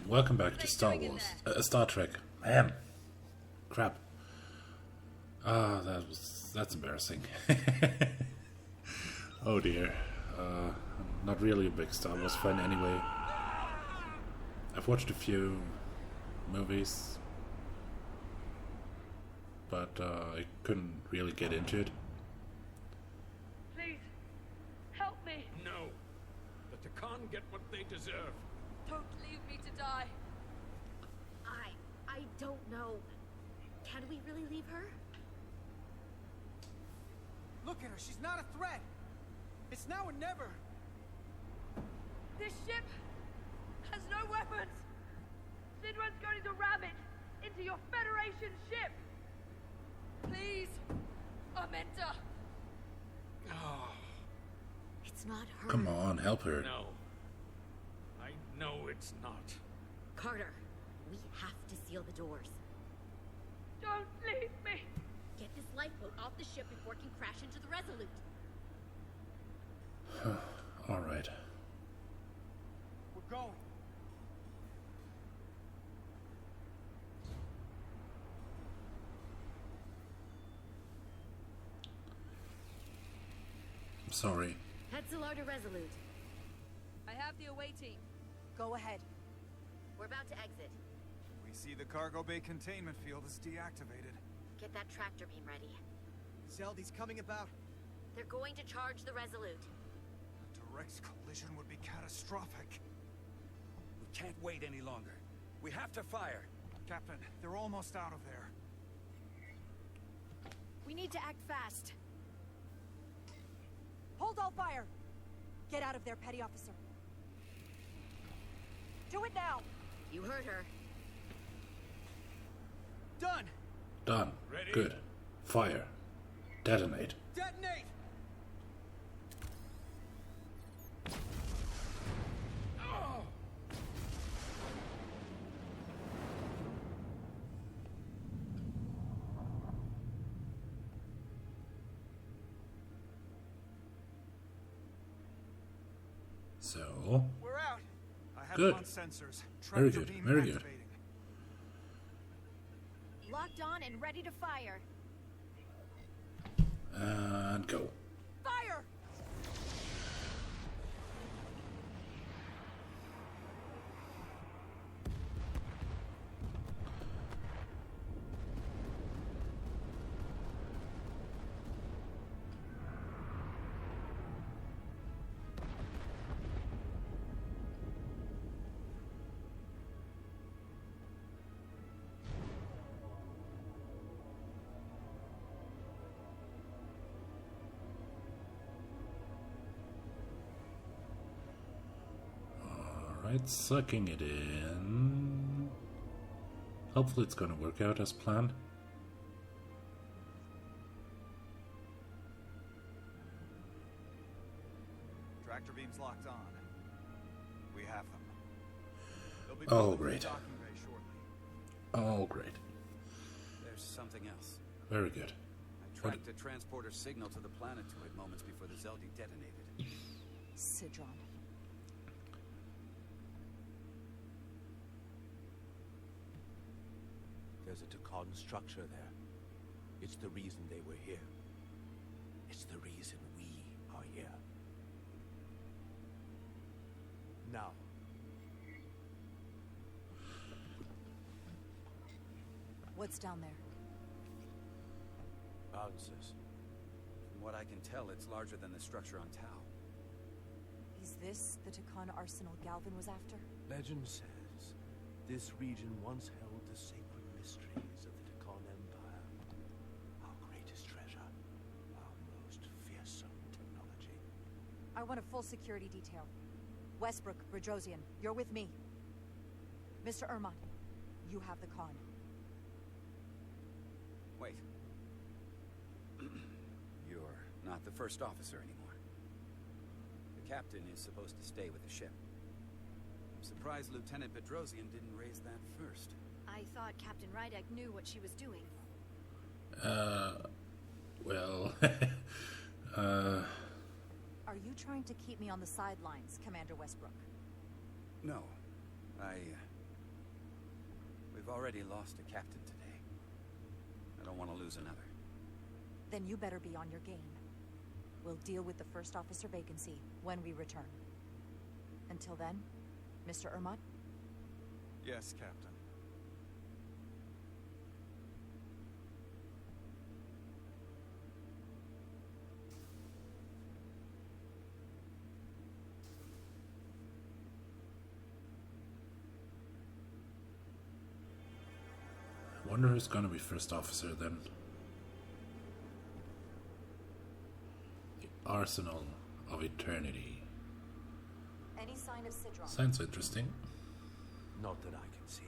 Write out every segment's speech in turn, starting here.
welcome back to Star Wars. Star Trek. Man. Crap. That's embarrassing. Oh dear. I'm not really a big Star Wars fan anyway. I've watched a few movies, but I couldn't really get into it. Please, help me. No. Let the Khan get what they deserve. Don't leave me to die. I don't know. Can we really leave her? Look at her, she's not a threat. It's now or never. This ship has no weapons. Sidran's going to ram it into your Federation ship. Please, Amenta. Oh, It's not her. Come on, help her. no. I know it's not. Carter, we have to seal the doors. Don't leave me. Get this lifeboat off the ship before it can crash into the Resolute. Alright. We're going. I'm sorry. Head Solar to Resolute. I have the away team. Go ahead. We're about to exit. We see the cargo bay containment field is deactivated. Get that tractor beam ready. Zeldy's coming about. They're going to charge the Resolute. A direct collision would be catastrophic. We can't wait any longer. We have to fire. Captain, they're almost out of there. We need to act fast. Hold all fire! Get out of there, Petty Officer. Do it now! You heard her. Done! Done. Ready? Good. Fire. Detonate. Detonate! Oh! So, We're out. I have Good. them on sensors. Very Tractor good, beam very good. activating. Locked on and ready to fire. and go. Fire! Alright, sucking it in. Hopefully it's gonna work out as planned. Tractor beam's locked on. We have them. They'll be Oh, building great. the docking bay shortly. Oh, great. There's something else. Very good. I tracked a transporter signal to the planetoid moments before the Zeldy detonated. Sidron. There's a Takan structure there. It's the reason they were here. It's the reason we are here. Now. What's down there? Answers. From what I can tell, it's larger than the structure on Tau. Is this the Takan arsenal Galvan was after? Legend says this region once held the sacred mysteries of the Takan Empire. Our greatest treasure. Our most fearsome technology. I want a full security detail. Westbrook, Bridrosian, you're with me. Mr. Ermont, you have the con. Wait. You're not the first officer anymore. The captain is supposed to stay with the ship. I'm surprised Lieutenant Bedrosian didn't raise that first. I thought Captain Rydek knew what she was doing. Well, Are you trying to keep me on the sidelines, Commander Westbrook? No. We've already lost a captain today. I don't want to lose another. Then you better be on your game. We'll deal with the first officer vacancy when we return. Until then, Mr. Ermont? Yes, Captain. I wonder who's gonna be first officer then. The Arsenal of Eternity. Any sign of Sidron? Sounds interesting. Not that I can see.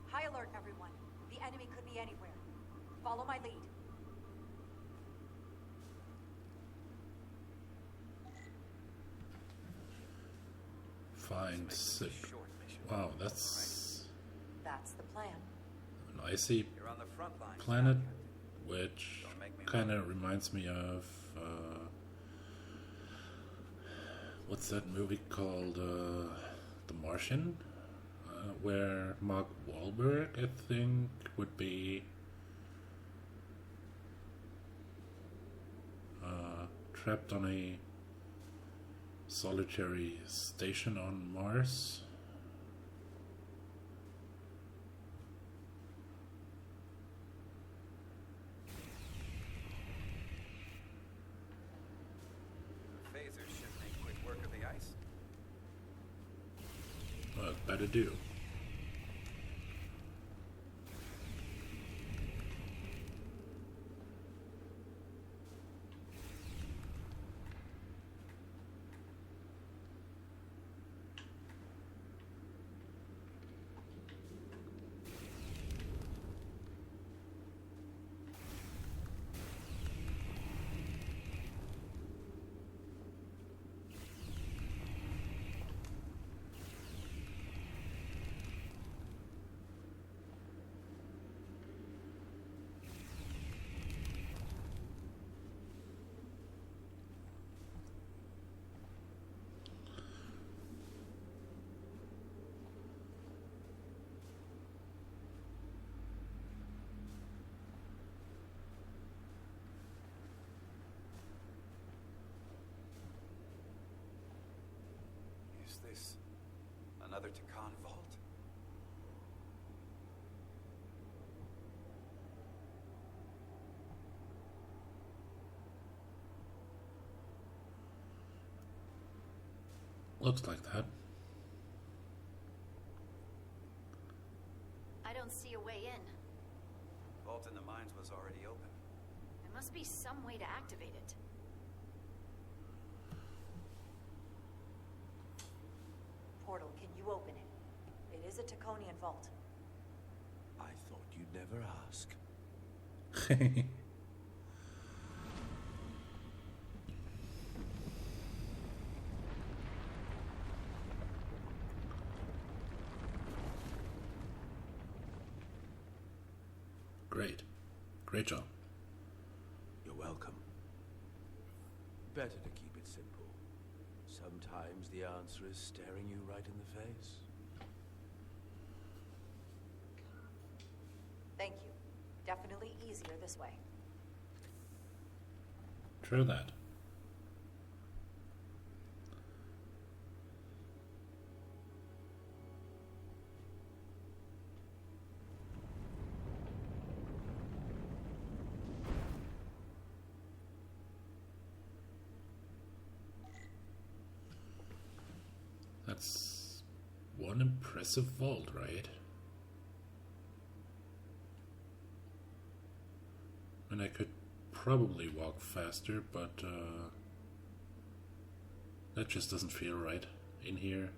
High alert, everyone. The enemy could be anywhere. Follow my lead. Find Sid. Short mission. Wow, that's That's the plan. an icy You're on the front line. planet, now, Captain. which Don't make me kind of reminds me of what's that movie called, The Martian, where Mark Wahlberg, I think, would be trapped on a solitary station on Mars. Phasers should make quick work of the ice. Well, it better do. Is this another Takan vault? Looks like that. I don't see a way in. Vault in the mines was already open. There must be some way to activate it. Portal, can you open it? It is a Taconian vault. I thought you'd never ask. Great. Great job. You're welcome. Better to keep it simple. Sometimes the answer is staring you right in the face. Thank you. Definitely easier this way. True that. That's one impressive vault, right? And I could probably walk faster, but that just doesn't feel right in here.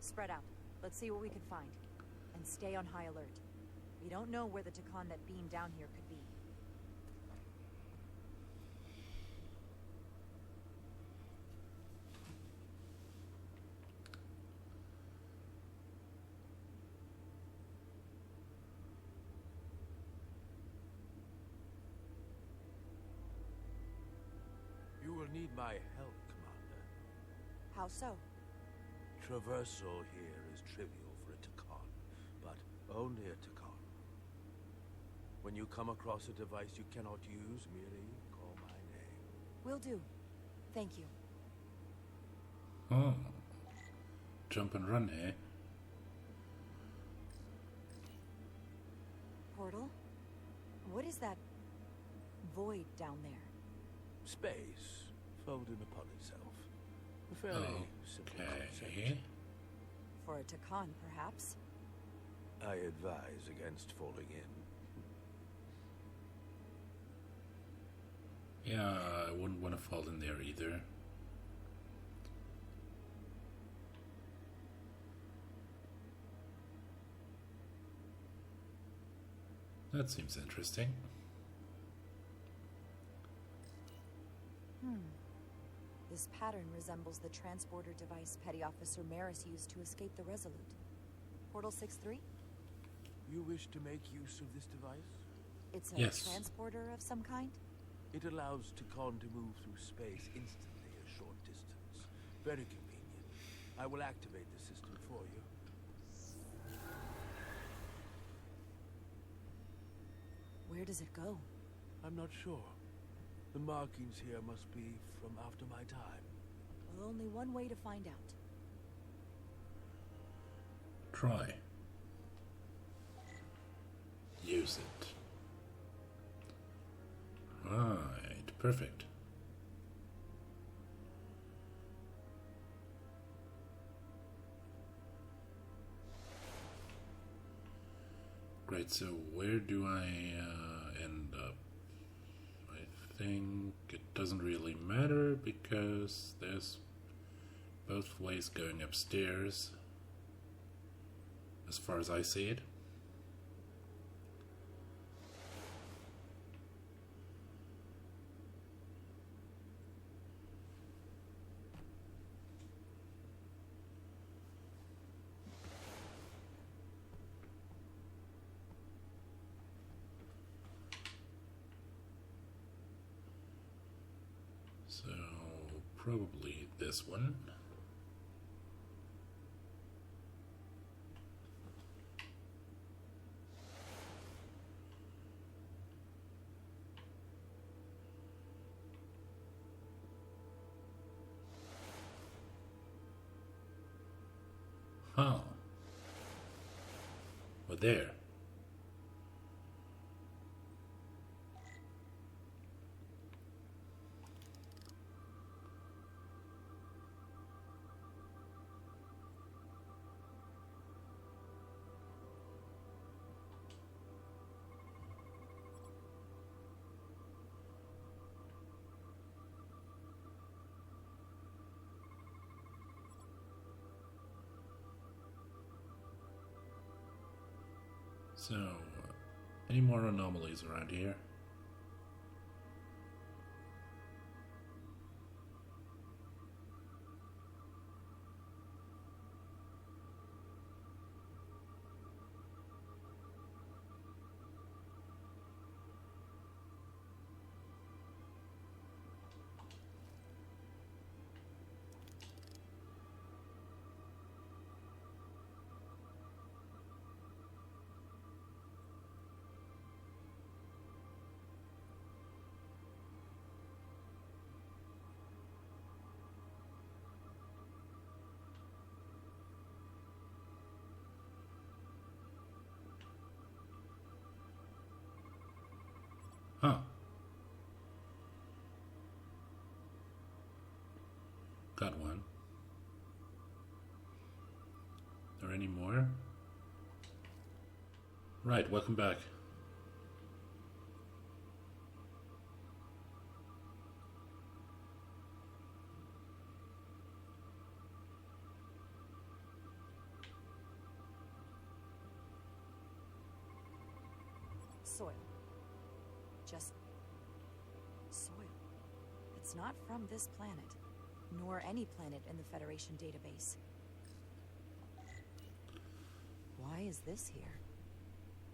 Spread out. Let's see what we can find. And stay on high alert. We don't know where the Takan that beamed down here could be. need my help, Commander. How so? Traversal here is trivial for a Takan, but only a Takan. When you come across a device you cannot use, merely call my name. Will do. Thank you. Oh. Jump and run, eh? Portal? What is that void down there? Space, folding upon itself. A fairly simple concept. Okay. For a Takan, perhaps. I advise against falling in. Yeah, I wouldn't want to fall in there either. That seems interesting. This pattern resembles the transporter device Petty Officer Maris used to escape the Resolute. Portal 6-3? You wish to make use of this device? It's a Yes. transporter of some kind? It allows Takan to move through space instantly a short distance. Very convenient. I will activate the system for you. Where does it go? I'm not sure. The markings here must be from after my time. Well, only one way to find out. Try. Use it. Right, perfect. Great, so where do I end up? I think it doesn't really matter because there's both ways going upstairs as far as I see it. So, probably this one. Huh. Well, there. So, any more anomalies around here? Huh. Got one. Are there any more? Right, welcome back. Soil. Just soil. It's not from this planet, nor any planet in the Federation database. Why is this here?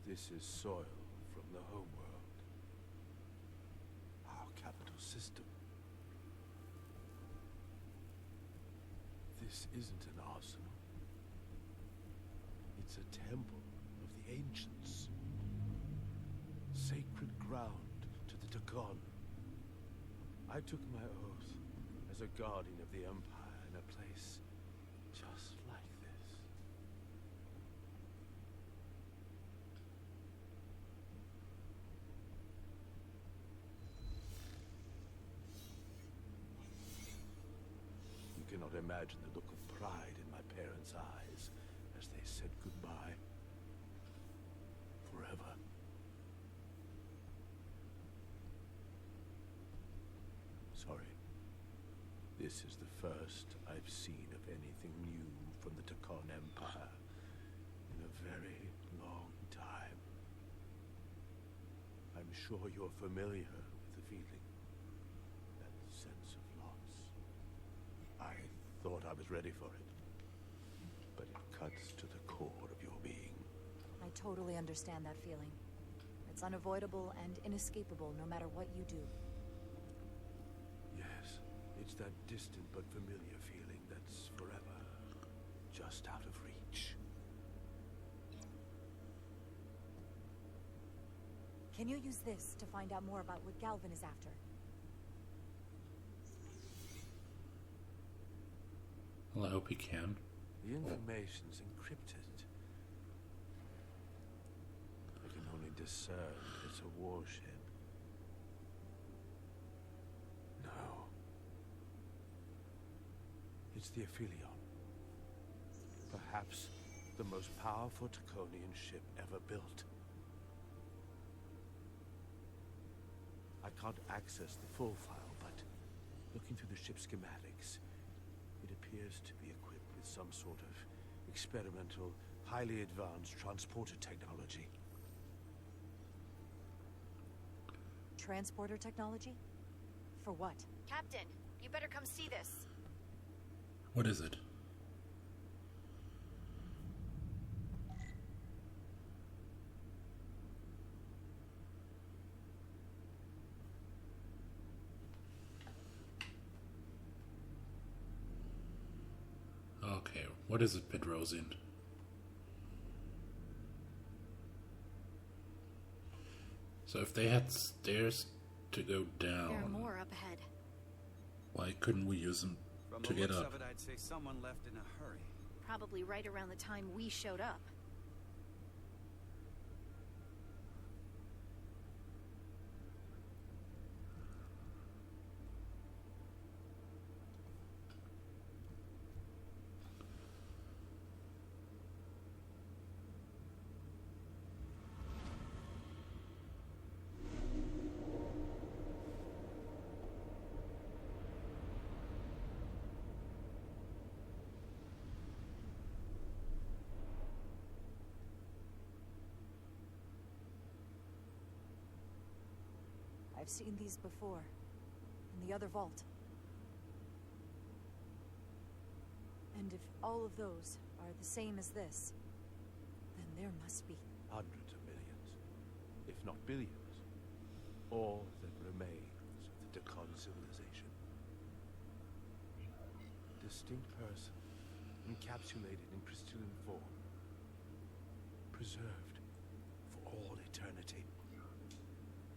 This is soil from the homeworld. Our capital system. This isn't an arsenal. It's a temple of the ancients. Sacred ground to the Takon. I took my oath as a guardian of the Empire in a place just like this. You cannot imagine the look of pride in my parents' eyes as they said goodbye. Forever. Sorry. This is the first I've seen of anything new from the Takon Empire in a very long time. I'm sure you're familiar with the feeling. That sense of loss. I thought I was ready for it. But it cuts to the core of your being. I totally understand that feeling. It's unavoidable and inescapable no matter what you do. Yes, it's that distant but familiar feeling that's forever just out of reach. Can you use this to find out more about what Galvan is after? Well, I hope he can. The information's encrypted. I can only discern that it's a warship. No. It's the Aphelion. Perhaps the most powerful Takonian ship ever built. I can't access the full file, but looking through the ship's schematics, it appears to be equipped with some sort of experimental, highly advanced transporter technology. Transporter technology? For what? Captain, you better come see this. What is it? Okay, what is it, Pedrosian? So if they had stairs to go down, There are more up ahead. why couldn't we use them From to the get looks up? of it, I'd say someone left in a hurry. Probably right around the time we showed up. I've seen these before. In the other vault. And if all of those are the same as this, then there must be. Hundreds of millions, if not billions. All that remains of the Takon civilization. Distinct person, encapsulated in crystalline form. Preserved for all eternity.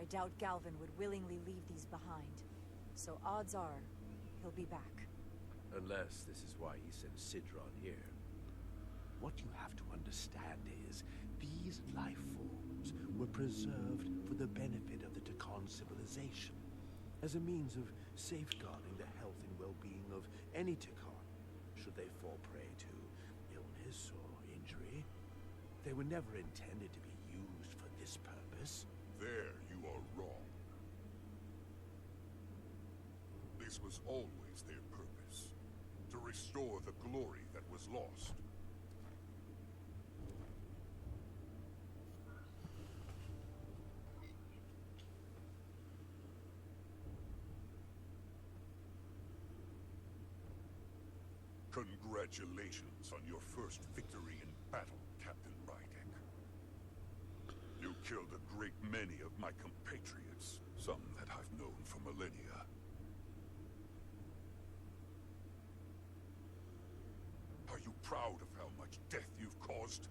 I doubt Galvan would willingly leave these behind. So odds are, he'll be back. Unless this is why he sent Sidron here. What you have to understand is, these life forms were preserved for the benefit of the Takon civilization, as a means of safeguarding the health and well-being of any Takon, should they fall prey to illness or injury. They were never intended to be used for this purpose. There you are wrong. This was always their purpose, to restore the glory that was lost. Congratulations on your first victory in battle, Captain Rydek. You killed a great many of my compatriots, some that I've known for millennia. much death you've caused?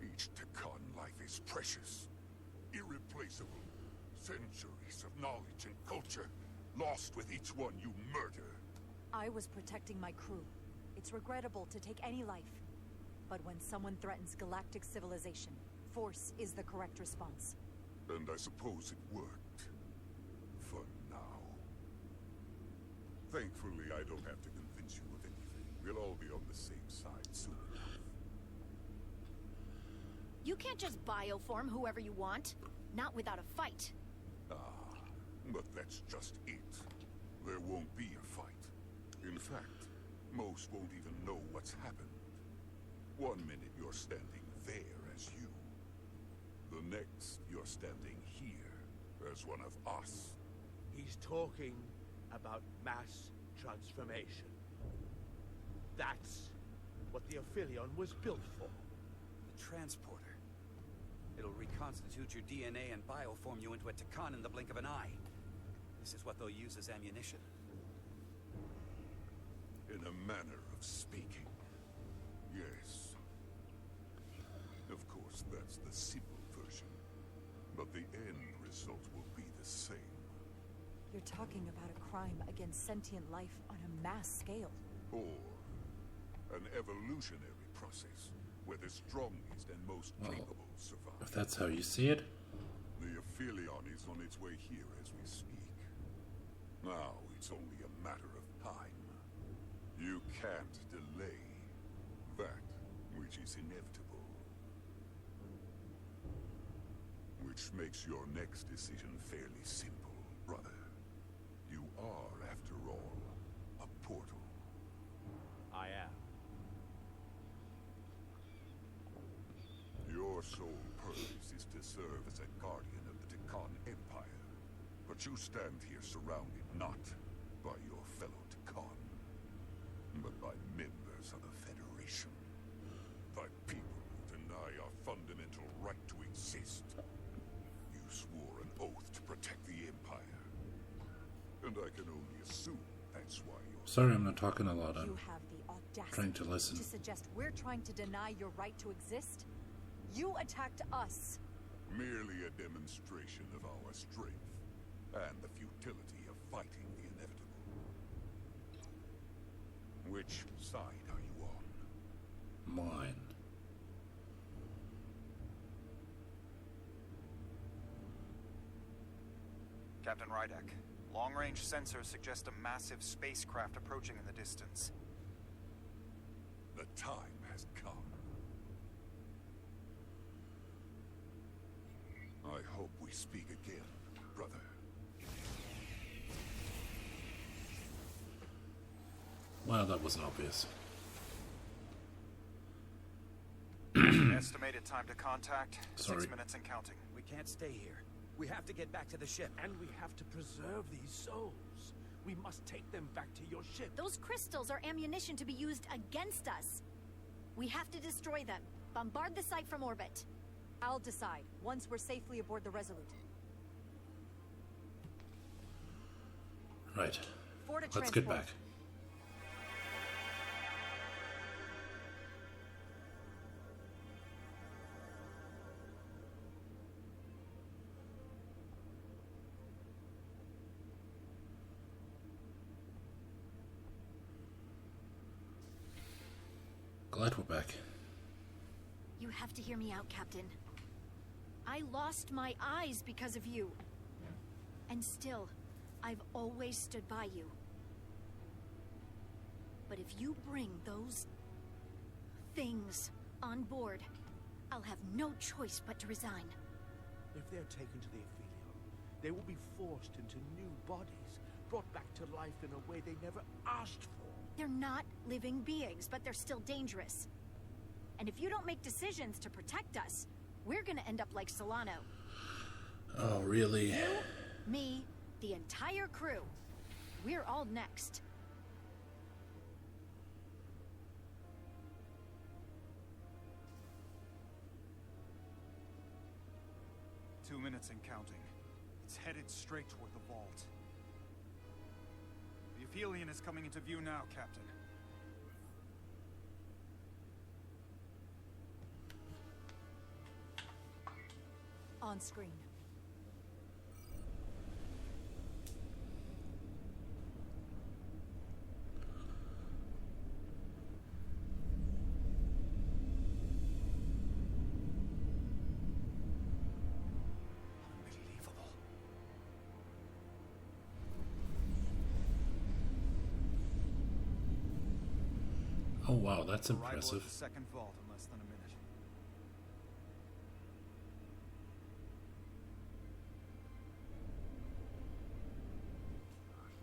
Each Takan life is precious, irreplaceable. Centuries of knowledge and culture, lost with each one you murder. I was protecting my crew. It's regrettable to take any life. But when someone threatens galactic civilization, force is the correct response. And I suppose it worked. For now. Thankfully, I don't have to convince you of anything. We'll all be on the same side soon enough. You can't just bioform whoever you want. Not without a fight. But that's just it. There won't be a fight. In fact, most won't even know what's happened. 1 minute you're standing there as you. The next you're standing here as one of us. He's talking about mass transformation. That's what the Aphelion was built for. The transporter. It'll reconstitute your DNA and bioform you into a Takan in the blink of an eye. This is what they'll use as ammunition. In a manner of speaking. Yes. Of course, that's the simple version. But the end result will be the same. You're talking about a crime against sentient life on a mass scale. Or an evolutionary process, where the strongest and most capable survive. If that's how you see it. The Aphelion is on its way here as we speak. Now it's only a matter of time. You can't delay that which is inevitable. Which makes your next decision fairly simple, brother. You are, after all, a portal. I am. Your sole purpose is to serve as a guardian of the Takan Empire. But you stand here surrounded not by your fellow Takan, but by members of the Federation. By people who deny our fundamental right to exist. You swore an oath to protect the Empire. And I can only assume that's why you're... Sorry, I'm not talking a lot. I'm You have the audacity trying to listen. to suggest we're trying to deny your right to exist? You attacked us. Merely a demonstration of our strength, and the futility of fighting the inevitable. Which side are you on? Mine. Captain Rydek, long-range sensors suggest a massive spacecraft approaching in the distance. The time has come. I hope we speak again, brother. Well, that wasn't obvious. Estimated time to contact, Sorry. 6 minutes and counting. We can't stay here. We have to get back to the ship. And we have to preserve these souls. We must take them back to your ship. Those crystals are ammunition to be used against us. We have to destroy them. Bombard the site from orbit. I'll decide once we're safely aboard the Resolute. Right. For to Let's get transport. back. Glad we're back. You have to hear me out, Captain. I lost my eyes because of you. And still, I've always stood by you. But if you bring those things on board, I'll have no choice but to resign. If they're taken to the Aphelion, they will be forced into new bodies, brought back to life in a way they never asked for. They're not living beings, but they're still dangerous. And if you don't make decisions to protect us, we're gonna end up like Solano. Oh, really? You, me, the entire crew. We're all next. Two minutes and counting. It's headed straight toward the vault. The Aphelion is coming into view now, Captain. on screen. Unbelievable. Oh wow, that's Arrival at impressive. the second vault in less than a minute.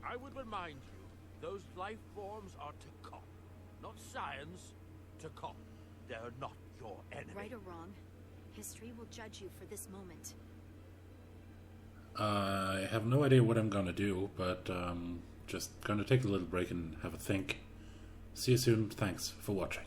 I would remind you, those life forms are Takon. Not science, Takon. They're not your enemy. Right or wrong, history will judge you for this moment. I have no idea what I'm gonna do, but just gonna take a little break and have a think. See you soon. Thanks for watching.